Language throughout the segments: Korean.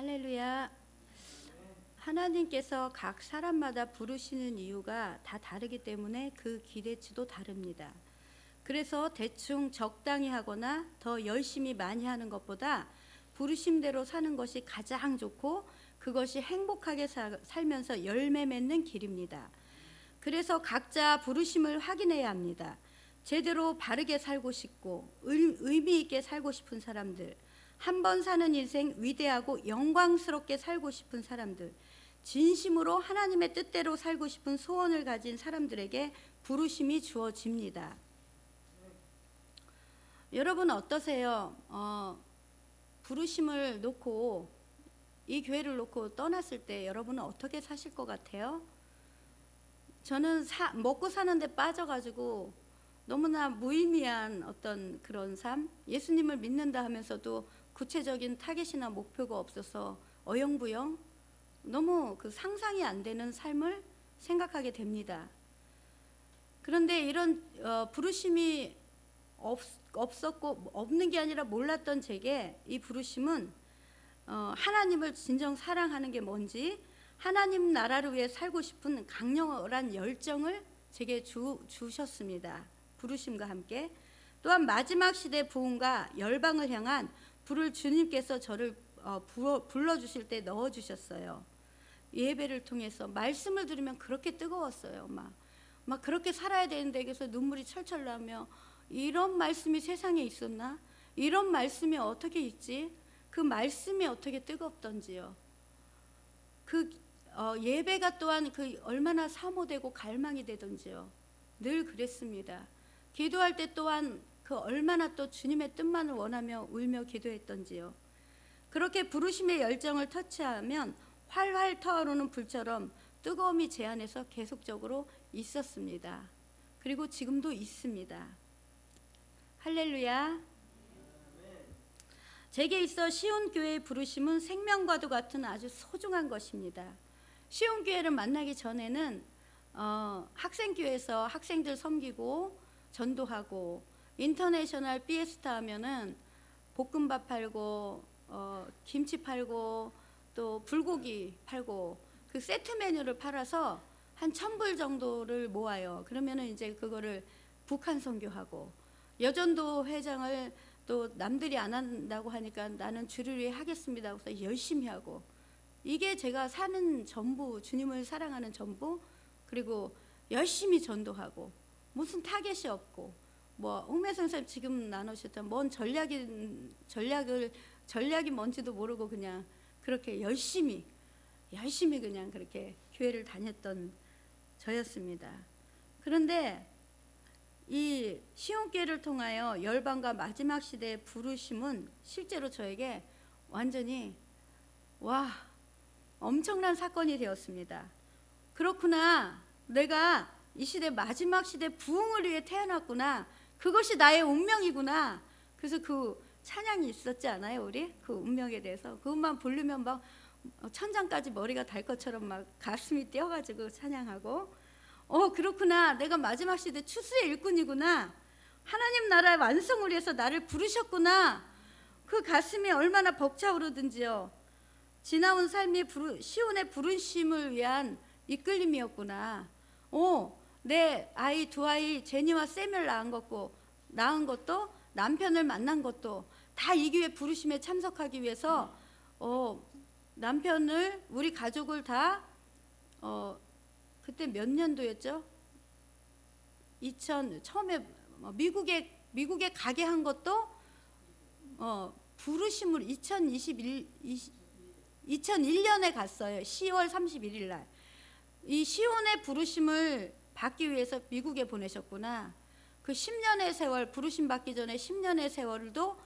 할렐루야. 하나님께서 각 사람마다 부르시는 이유가 다 다르기 때문에 그 기대치도 다릅니다. 그래서 대충 적당히 하거나 더 열심히 많이 하는 것보다 부르심대로 사는 것이 가장 좋고 그것이 행복하게 살면서 열매 맺는 길입니다. 그래서 각자 부르심을 확인해야 합니다. 제대로 바르게 살고 싶고 의미 있게 살고 싶은 사람들, 한 번 사는 인생 위대하고 영광스럽게 살고 싶은 사람들, 진심으로 하나님의 뜻대로 살고 싶은 소원을 가진 사람들에게 부르심이 주어집니다. 여러분 어떠세요? 부르심을 놓고 이 교회를 놓고 떠났을 때 여러분은 어떻게 사실 것 같아요? 저는 먹고 사는데 빠져가지고 너무나 무의미한 어떤 그런 삶, 예수님을 믿는다 하면서도 구체적인 타겟이나 목표가 없어서 어영부영 너무 그 상상이 안 되는 삶을 생각하게 됩니다. 그런데 이런 부르심이 없었고 없는 게 아니라 몰랐던 제게 이 부르심은 하나님을 진정 사랑하는 게 뭔지, 하나님 나라를 위해 살고 싶은 강렬한 열정을 제게 주셨습니다. 부르심과 함께 또한 마지막 시대 부흥과 열방을 향한 불을 주님께서 저를 불러주실 때 넣어주셨어요. 예배를 통해서 말씀을 들으면 그렇게 뜨거웠어요. 막 그렇게 살아야 되는데 그래서 눈물이 철철 나며 이런 말씀이 세상에 있었나? 이런 말씀이 어떻게 있지? 그 말씀이 어떻게 뜨겁던지요. 그 예배가 또한 그 얼마나 사모되고 갈망이 되던지요. 늘 그랬습니다. 기도할 때 또한 그 얼마나 또 주님의 뜻만을 원하며 울며 기도했던지요. 그렇게 부르심의 열정을 터치하면 활활 타오르는 불처럼 뜨거움이 제 안에서 계속적으로 있었습니다. 그리고 지금도 있습니다. 할렐루야. 제게 있어 시온교회의 부르심은 생명과도 같은 아주 소중한 것입니다. 시온교회를 만나기 전에는 학생교회에서 학생들 섬기고 전도하고 인터내셔널 피에스타 하면은 볶음밥 팔고 김치 팔고 또 불고기 팔고 그 세트 메뉴를 팔아서 한 1,000불 정도를 모아요. 그러면은 이제 그거를 북한 선교하고 여전도 회장을 또 남들이 안 한다고 하니까 나는 주를 위해 하겠습니다. 그래서 열심히 하고 이게 제가 사는 전부, 주님을 사랑하는 전부. 그리고 열심히 전도하고 무슨 타겟이 없고 홍매선 선생님 지금 나누셨던 뭔 전략이 뭔지도 모르고 그냥 그렇게 열심히 그냥 그렇게 교회를 다녔던 저였습니다. 그런데 이 시온교회를 통하여 열방과 마지막 시대의 부르심은 실제로 저에게 완전히 엄청난 사건이 되었습니다. 그렇구나, 내가 이 시대 마지막 시대 부흥을 위해 태어났구나, 그것이 나의 운명이구나. 그래서 그 찬양이 있었지 않아요? 우리 그 운명에 대해서 그것만 부르면 막 천장까지 머리가 달 것처럼 막 가슴이 뛰어가지고 찬양하고 그렇구나, 내가 마지막 시대 추수의 일꾼이구나, 하나님 나라의 완성을 위해서 나를 부르셨구나. 그 가슴이 얼마나 벅차오르든지요. 지나온 삶이 시온의 부르심을 위한 이끌림이었구나. 내 아이 두 아이 제니와 샘을 낳은 것도 남편을 만난 것도 다 이 교회 부르심에 참석하기 위해서 남편을 우리 가족을 다 그때 몇 년도였죠? 처음에 미국에 가게 한 것도 부르심으로 2001년에 갔어요. 10월 31일 날. 이 시온의 부르심을 받기 위해서 미국에 보내셨구나. 그 10년의 세월, 부르심 받기 전에 10년의 세월도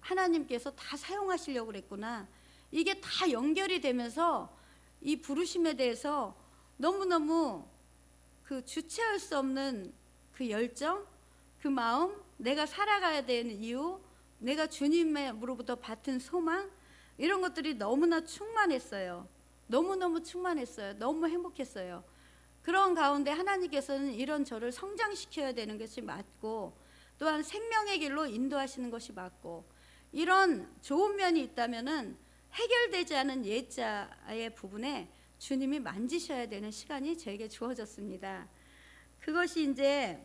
하나님께서 다 사용하시려고 그랬구나. 이게 다 연결이 되면서 이 부르심에 대해서 너무너무 그 주체할 수 없는 그 열정, 그 마음, 내가 살아가야 되는 이유, 내가 주님으로부터 받은 소망, 이런 것들이 너무나 충만했어요. 너무너무 충만했어요. 너무 행복했어요. 그런 가운데 하나님께서는 이런 저를 성장시켜야 되는 것이 맞고, 또한 생명의 길로 인도하시는 것이 맞고, 이런 좋은 면이 있다면은 해결되지 않은 예자의 부분에 주님이 만지셔야 되는 시간이 저에게 주어졌습니다. 그것이 이제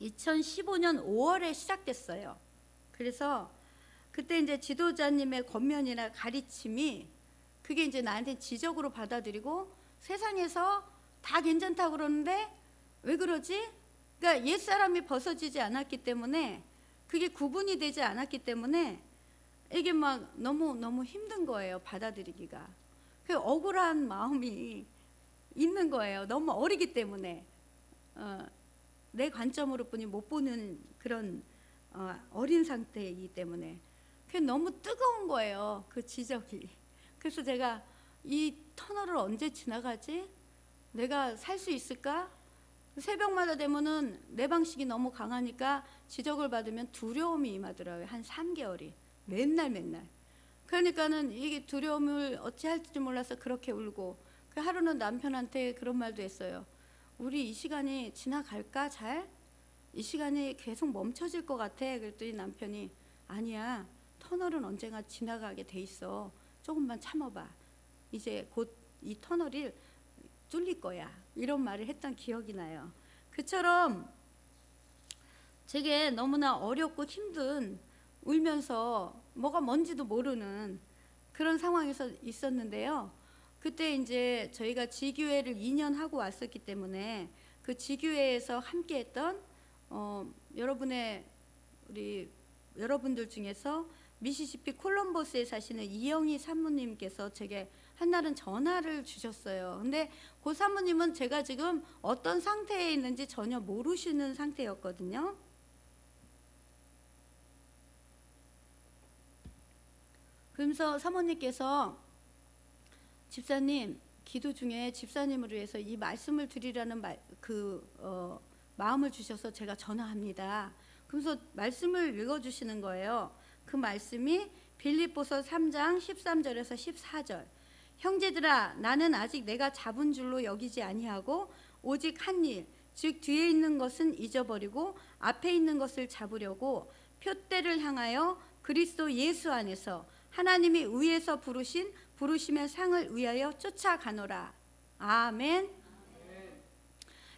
2015년 5월에 시작됐어요. 그래서 그때 이제 지도자님의 권면이나 가르침이 그게 이제 나한테 지적으로 받아들이고 세상에서 다 괜찮다고 그러는데 왜 그러지? 그러니까 옛사람이 벗어지지 않았기 때문에 그게 구분이 되지 않았기 때문에 이게 막 너무 힘든 거예요. 받아들이기가. 그 억울한 마음이 있는 거예요. 너무 어리기 때문에 내 관점으로 뿐이 못 보는 그런 어린 상태이기 때문에 그게 너무 뜨거운 거예요. 그 지적이. 그래서 제가 이 터널을 언제 지나가지? 내가 살 수 있을까? 새벽마다 되면은 내 방식이 너무 강하니까 지적을 받으면 두려움이 임하더라고요. 한 3개월이 맨날. 그러니까는 이게 두려움을 어찌할지 몰라서 그렇게 울고, 그 하루는 남편한테 그런 말도 했어요. 우리 이 시간이 지나갈까 잘? 이 시간이 계속 멈춰질 것 같아. 그랬더니 남편이 아니야, 터널은 언젠가 지나가게 돼 있어. 조금만 참아봐. 이제 곧 이 터널이 뚫릴 거야. 이런 말을 했던 기억이 나요. 그처럼 제게 너무나 어렵고 힘든, 울면서 뭐가 뭔지도 모르는 그런 상황에서 있었는데요. 그때 이제 저희가 지교회를 2년 하고 왔었기 때문에 그 지교회에서 함께했던 여러분들 중에서 미시시피 콜럼버스에 사시는 이영희 사모님께서 제게 한날은 전화를 주셨어요. 근데 그 사모님은 제가 지금 어떤 상태에 있는지 전혀 모르시는 상태였거든요. 그러면서 사모님께서 집사님, 기도 중에 집사님을 위해서 이 말씀을 드리라는 마음을 주셔서 제가 전화합니다. 그래서 말씀을 읽어주시는 거예요. 그 말씀이 빌립보서 3장 13절에서 14절. 형제들아, 나는 아직 내가 잡은 줄로 여기지 아니하고 오직 한 일, 즉 뒤에 있는 것은 잊어버리고 앞에 있는 것을 잡으려고 표대를 향하여 그리스도 예수 안에서 하나님이 위에서 부르신 부르심의 상을 위하여 쫓아가노라. 아멘.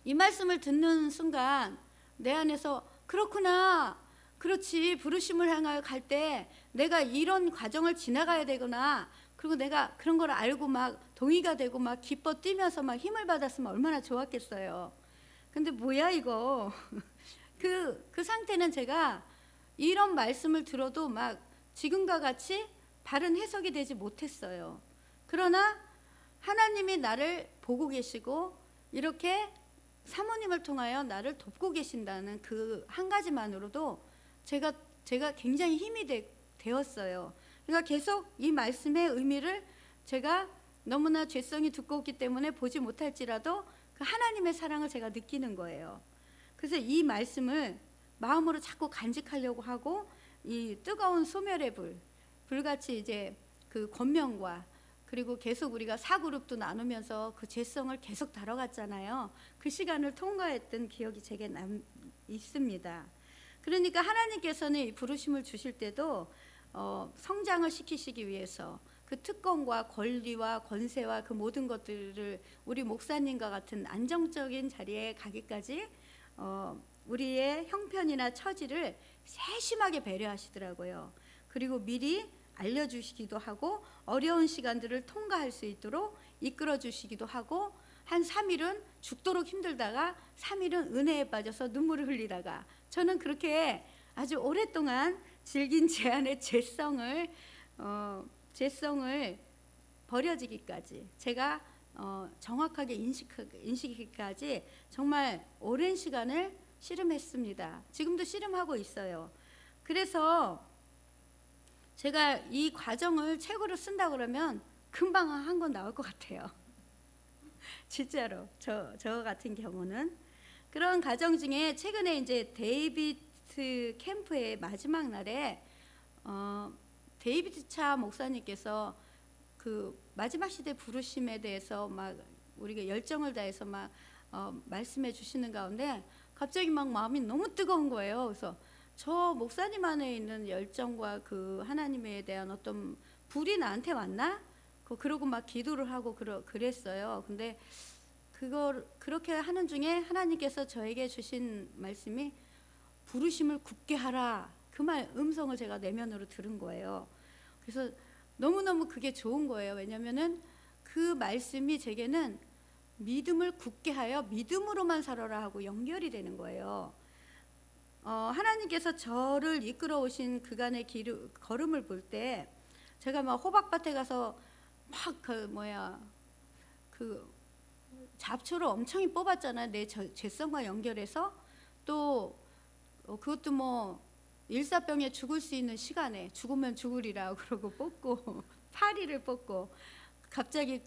이 말씀을 듣는 순간 내 안에서 그렇구나, 그렇지, 부르심을 향하여 갈 때 내가 이런 과정을 지나가야 되구나, 그리고 내가 그런 걸 알고 막 동의가 되고 막 기뻐 뛰면서 막 힘을 받았으면 얼마나 좋았겠어요. 근데 뭐야 이거. 그 상태는 제가 이런 말씀을 들어도 막 지금과 같이 바른 해석이 되지 못했어요. 그러나 하나님이 나를 보고 계시고 이렇게 사모님을 통하여 나를 돕고 계신다는 그 한 가지만으로도 제가 굉장히 힘이 되었어요. 그러니까 계속 이 말씀의 의미를 제가 너무나 죄성이 두껍기 때문에 보지 못할지라도 그 하나님의 사랑을 제가 느끼는 거예요. 그래서 이 말씀을 마음으로 자꾸 간직하려고 하고, 이 뜨거운 소멸의 불같이 이제 그 권면과, 그리고 계속 우리가 사그룹도 나누면서 그 죄성을 계속 다뤄갔잖아요. 그 시간을 통과했던 기억이 제게 있습니다. 그러니까 하나님께서는 이 부르심을 주실 때도 성장을 시키시기 위해서 그 특권과 권리와 권세와 그 모든 것들을 우리 목사님과 같은 안정적인 자리에 가기까지 우리의 형편이나 처지를 세심하게 배려하시더라고요. 그리고 미리 알려주시기도 하고 어려운 시간들을 통과할 수 있도록 이끌어 주시기도 하고, 한 3일은 죽도록 힘들다가 3일은 은혜에 빠져서 눈물을 흘리다가, 저는 그렇게 아주 오랫동안 질긴 제 안의 죄성을 버려지기까지, 제가 정확하게 인식하기까지 정말 오랜 시간을 씨름했습니다. 지금도 씨름하고 있어요. 그래서 제가 이 과정을 책으로 쓴다 그러면 금방 한 권 나올 것 같아요. 진짜로 저 같은 경우는 그런 과정 중에 최근에 이제 데이비드 캠프의 마지막 날에 데이비드 차 목사님께서 그 마지막 시대 부르심에 대해서 막 우리가 열정을 다해서 막 말씀해 주시는 가운데 갑자기 막 마음이 너무 뜨거운 거예요. 그래서 저 목사님 안에 있는 열정과 그 하나님에 대한 어떤 불이 나한테 왔나? 그러고 막 기도를 하고 그랬어요. 근데 그걸 그렇게 하는 중에 하나님께서 저에게 주신 말씀이 부르심을 굳게 하라. 그 말 음성을 제가 내면으로 들은 거예요. 그래서 너무너무 그게 좋은 거예요. 왜냐면은 그 말씀이 제게는 믿음을 굳게 하여 믿음으로만 살아라 하고 연결이 되는 거예요. 하나님께서 저를 이끌어 오신 그간의 걸음을 볼 때 제가 막 호박밭에 가서 막 그 잡초를 엄청 뽑았잖아요. 내 죄성과 연결해서. 또 그것도 뭐 일사병에 죽을 수 있는 시간에 죽으면 죽으리라 그러고 뽑고 파리를 뽑고, 갑자기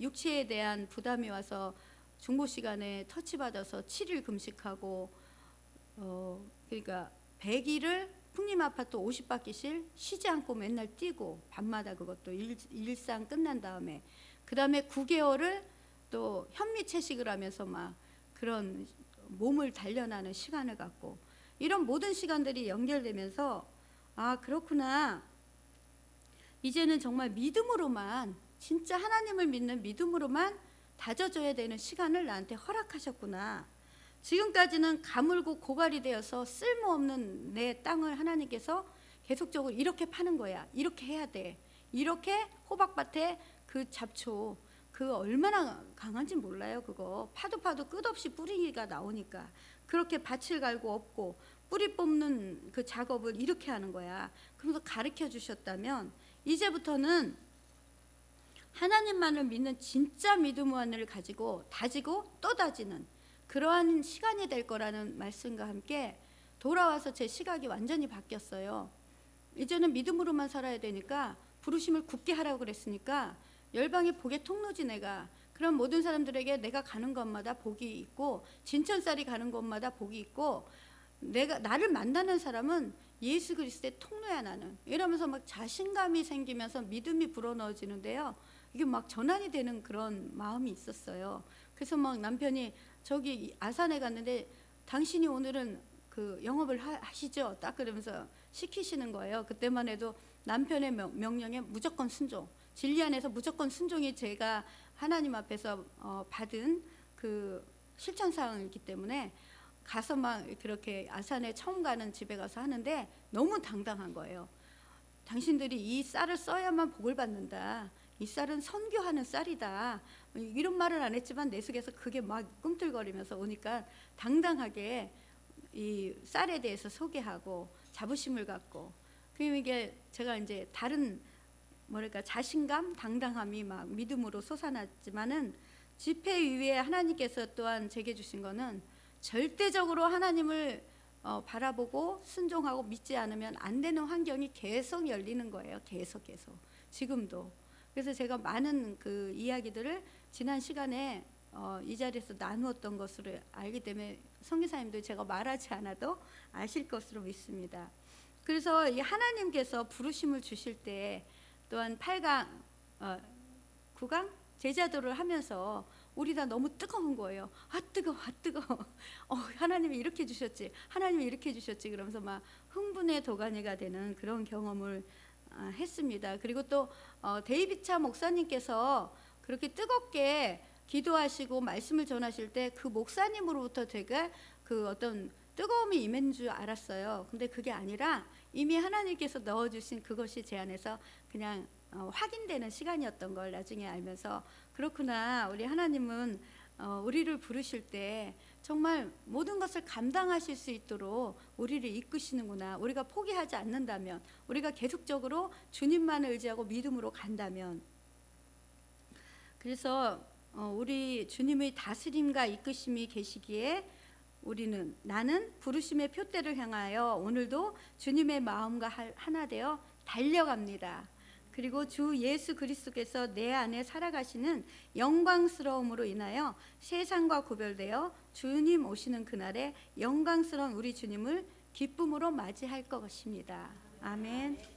육체에 대한 부담이 와서 중보 시간에 터치받아서 7일 금식하고, 그러니까 100일을 풍림 아파트 50바퀴씩 쉬지 않고 맨날 뛰고, 밤마다 그것도 일상 끝난 다음에, 그 다음에 9개월을 또 현미 채식을 하면서 막 그런 몸을 단련하는 시간을 갖고, 이런 모든 시간들이 연결되면서 아, 그렇구나, 이제는 정말 믿음으로만, 진짜 하나님을 믿는 믿음으로만 다져져야 되는 시간을 나한테 허락하셨구나. 지금까지는 가물고 고갈이 되어서 쓸모없는 내 땅을 하나님께서 계속적으로 이렇게 파는 거야. 이렇게 해야 돼. 이렇게 호박밭에 그 잡초, 그 얼마나 강한지 몰라요. 그거 파도 끝없이 뿌리가 나오니까 그렇게 밭을 갈고 없고 뿌리 뽑는 그 작업을 이렇게 하는 거야. 그래서 가르쳐 주셨다면 이제부터는 하나님만을 믿는 진짜 믿음만을 가지고 다지고 또 다지는 그러한 시간이 될 거라는 말씀과 함께 돌아와서 제 시각이 완전히 바뀌었어요. 이제는 믿음으로만 살아야 되니까, 부르심을 굳게 하라고 그랬으니까 열방의 복의 통로지 내가. 그럼 모든 사람들에게 내가 가는 곳마다 복이 있고, 진천살이 가는 곳마다 복이 있고, 나를 만나는 사람은 예수 그리스도의 통로야 나는. 이러면서 막 자신감이 생기면서 믿음이 불어넣어지는데요. 이게 막 전환이 되는 그런 마음이 있었어요. 그래서 막 남편이 저기 아산에 갔는데 당신이 오늘은 그 영업을 하시죠? 딱 그러면서 시키시는 거예요. 그때만 해도 남편의 명령에 무조건 순종. 진리 안에서 무조건 순종이 제가 하나님 앞에서 받은 그 실천사항이기 때문에 가서 막 그렇게 아산에 처음 가는 집에 가서 하는데 너무 당당한 거예요. 당신들이 이 쌀을 써야만 복을 받는다. 이 쌀은 선교하는 쌀이다. 이런 말을 안 했지만 내 속에서 그게 막 꿈틀거리면서 오니까 당당하게 이 쌀에 대해서 소개하고 자부심을 갖고, 그럼 이게 제가 이제 다른 자신감, 당당함이 막 믿음으로 솟아났지만은 집회 이후에 하나님께서 또한 제게 주신 거는 절대적으로 하나님을 바라보고 순종하고 믿지 않으면 안 되는 환경이 계속 열리는 거예요. 계속 지금도. 그래서 제가 많은 그 이야기들을 지난 시간에 이 자리에서 나누었던 것으로 알기 때문에 선교사님도 제가 말하지 않아도 아실 것으로 믿습니다. 그래서 이 하나님께서 부르심을 주실 때 또한 8강, 9강 제자도를 하면서 우리 다 너무 뜨거운 거예요. 아 뜨거워. 하나님이 이렇게 주셨지, 하나님이 이렇게 주셨지, 그러면서 막 흥분의 도가니가 되는 그런 경험을 했습니다. 그리고 또 데이비차 목사님께서 그렇게 뜨겁게 기도하시고 말씀을 전하실 때 그 목사님으로부터 되게 그 어떤 뜨거움이 임한 줄 알았어요. 근데 그게 아니라 이미 하나님께서 넣어주신 그것이 제 안에서 그냥 확인되는 시간이었던 걸 나중에 알면서, 그렇구나, 우리 하나님은 우리를 부르실 때 정말 모든 것을 감당하실 수 있도록 우리를 이끄시는구나. 우리가 포기하지 않는다면, 우리가 계속적으로 주님만을 의지하고 믿음으로 간다면. 그래서 우리 주님의 다스림과 이끄심이 계시기에 나는 부르심의 표대를 향하여 오늘도 주님의 마음과 하나 되어 달려갑니다. 그리고 주 예수 그리스도께서 내 안에 살아가시는 영광스러움으로 인하여 세상과 구별되어 주님 오시는 그날에 영광스러운 우리 주님을 기쁨으로 맞이할 것입니다. 아멘.